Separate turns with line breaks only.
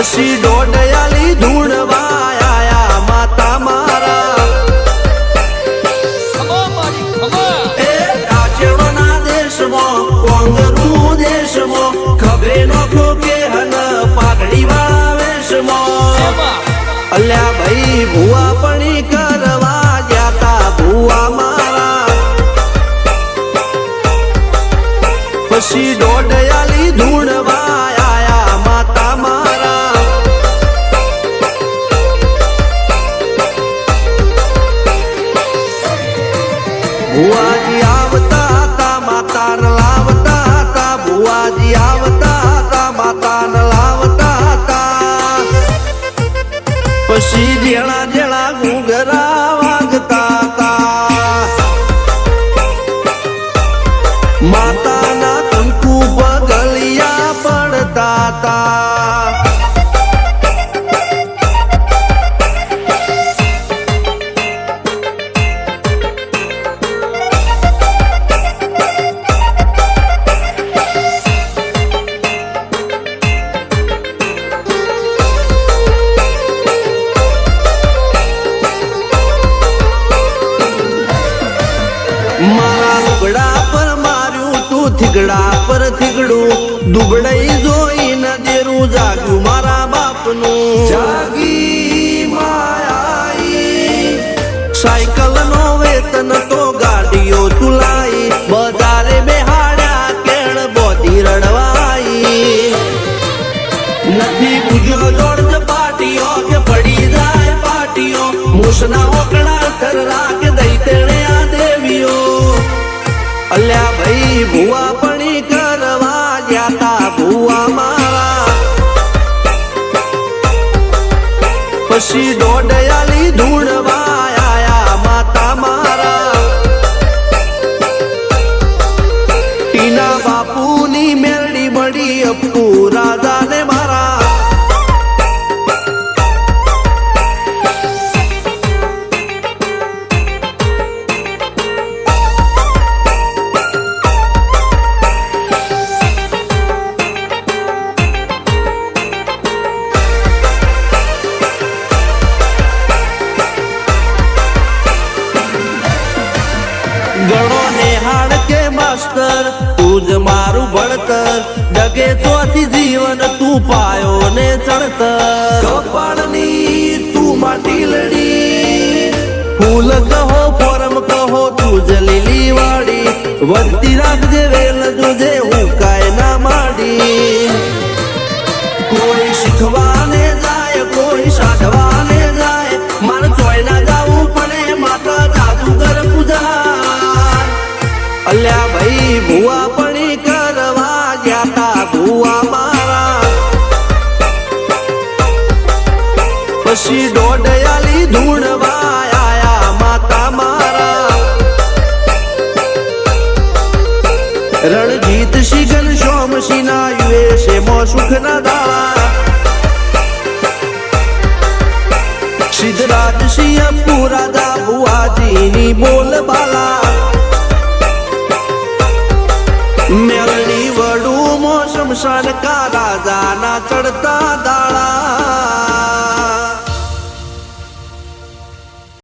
પછી દોડયાલી ધૂણવા આયા માતા મારા એ રાજ્યના દેશમાં કોંગરું દેશમાં ખભે નોખો કે હન પાઘડી વાળા વેશમાં અલ્યા ભાઈ ભુવા પણી કરવા જાતા ભુવા મારા પછી દોડયાલી ધૂણવા આયા માતા મારા ભુવાજી આવતા હતા માતા ન લાવતા હતા ભુવાજી આવતા હતા માતા ન લાવતા હતા પછી જેણા જેણા ઘૂંઘરા વાગતા હતા માતાના કંકુ પગલિયા પડતા હતા મારા લુગડા પર માર્યું તું થીગડા પર થીગડું દુબળાઈ જોઈને દેરું જાગ્યું મારા બાપનું જાગી માયાઈ સાયકલ નો વેતન તો ગાડીઓ તુલાઈ બજારે બેહાડ્યા કેણ બોધી રડવાઈ નથી પૂજ્યો જોડ પાટીઓ કે પડી જાય પાટીઓ મૂસના ઓકડા થરરા કે દઈ તેણે આ દેવીઓ અલ્યા ભાઈ ભુવા પણી કરવા જાતા ભુવા મારા પછી દોડયાલી ધૂણવા આયા માતા મારા ટીના બાપુની મેરડી મળી અપ્પુ રાજાને મારા ગણો નેહાળ કે માસ્ટર તું જ મારું ભણતર ડગે તોથી જીવન તું પાયો ને ચણતર કપાળની તું માટી લડી ફૂલ કહો ફોરમ કહો તું જ લીલી વાડી વધતી રાખજે વેલ જોજે હું કાય ના માડી કોઈ શીખવાને જાય કોઈ સાધવાને જાય મારે ચોય ના જાવું પડે માતા જાદુગર પૂજા અલ્યા ભાઈ ભુવા પણી કરવા જાતા ભુવા મારા પછી દોડયાલી ધૂણવા આયા માતા મારા રણજીત સિંહ ઘનશ્યામ સિંહ ના યુએસે મો સુખ ના દાળા સિદ્ધરાજ સિંહ અપ્પુ રાજા ભુવાજીની બોલ બાલા મેલની વડું મો શમશાન કા રાજાના ચડતા દાળા